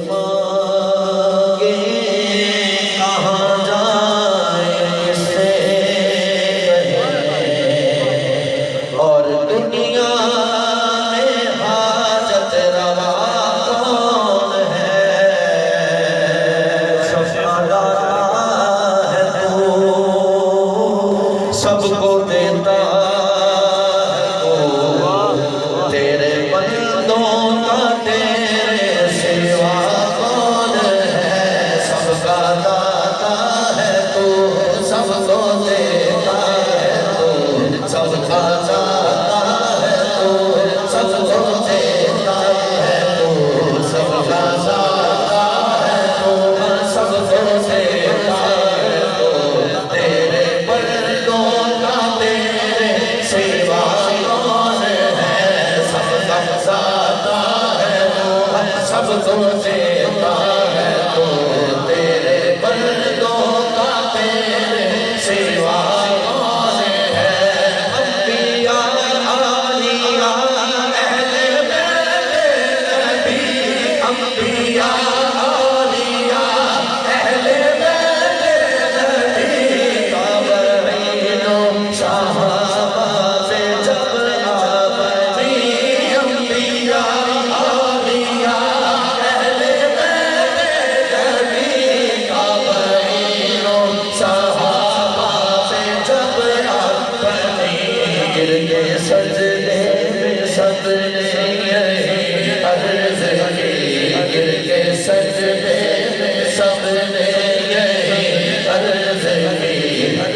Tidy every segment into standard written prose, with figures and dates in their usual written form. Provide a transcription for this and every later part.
مانگے کہاں جائیں سے کہیں، اور دنیا میں حاجت روا کون ہے؟ شفاعت ہے تو سب کو دیتا ہے تو، تیرے بندوں کا تیرے سوا کون ہے؟ سب کا داتا ہے تو سب کو دیتا ہے تو، سب کا داتا ہے تو سب کو دیتا ہے تو، سب کا داتا ہے تو سب کو دیتا ہے تو، تیرے بندوں کا تیرے سوا کون ہے؟ سب کا داتا ہے تو سب کو دیتا ہے تو، تیرے بندوں کا تیرے سوا کون ہے؟ انبیاء اولیاء اہل بیت نبی، انبیاء اولیاء اہل بیت نبی، تابعین و صحابہ سے جب آبادی، انبیاء اولیاء اہل بیت نبی، تابعین و صحابہ سے جب آبادی، گر کے سجدے میں سب نے یہی عرض کی، گر کے سجدے میں سب نے یہی عرض کی،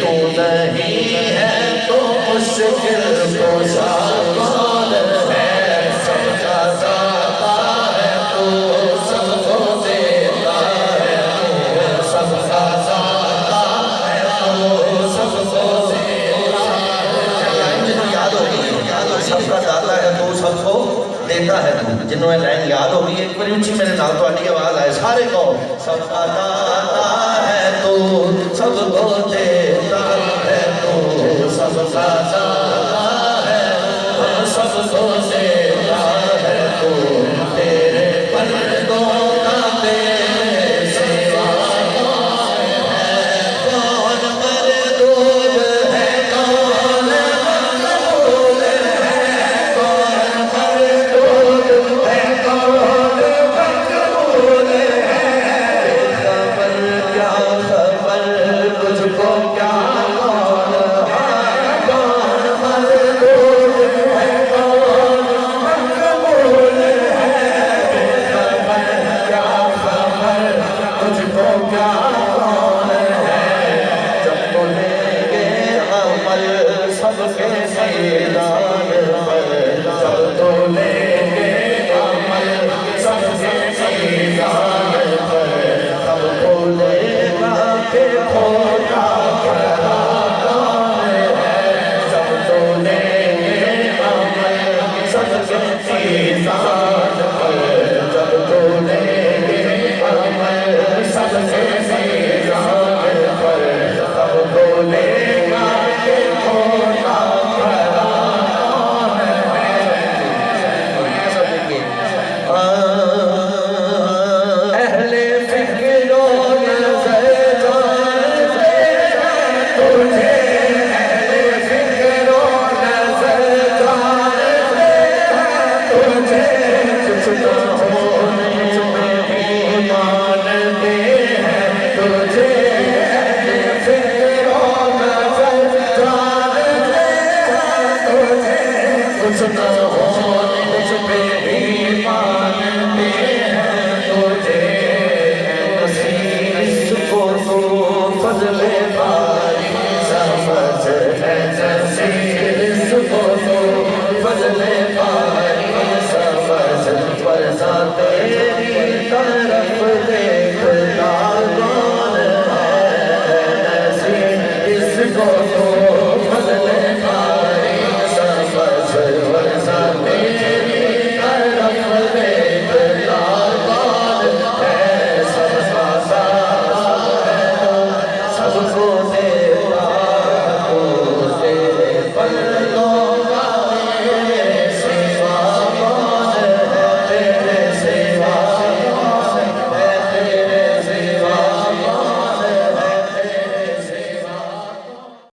تو نہیں ہے تو مشکل کشا کون ہے؟ سب کا داتا ہے تو سب کو دیتا ہے تو، سب کا داتا ہے تو سب کو دیتا ہے۔ لائن جنہوں یاد ہوگی، سب کا داتا ہے تو سب کو دیتا ہے تو، جنہوں لائن یاد ہوگی ایک بار اونچی میرے نال تو آٹی آواز آئے سارے کو، سب کا داتا ہے تو سب کو دیتا ہے تو، سب کا داتا ہے تو سب کو دیتا ہے تو، تیرے بندوں کا تیرے سوا کون ہے؟ کون مردود ہے کون مقبول ہے؟ کون مردود ہے کون مقبول ہے؟ خبر کیا خبر تجھ کو کیا کون ہے؟ کون مردود ہے کون مقبول ہے؟ خبر کیا خبر تجھ کو کیا کون ہے؟ جب تو لیں گے عمل سب کے میدان پر، جب تو لیں گے عمل سب کے میدان پر، تب تو لے گا کہ کھوٹا کھڑا کون ہے؟ جب تو لیں گے عمل سب کے میدان پر، جب تو لیں گے عمل سب کے میدان پر، تب تو لے گا کہ کھوٹا کھڑا کون ہے؟ سب دیکھیے اہل فکر و نظر جانتے ہیں تجھے، اہل فکر و نظر جانتے ہیں تجھے، کچھ نہ ہونے میں بھی مانتے ہیں تجھے، اہل فکر و نظر جانتے ہیں تجھے، کچھ نہ ہونے میں بھی مانتے ہیں تجھے، اے نصیب کو تو فضل باری سمجھ، اے نصیب کو تو فضل باری سمجھ، ورنہ تیری طرف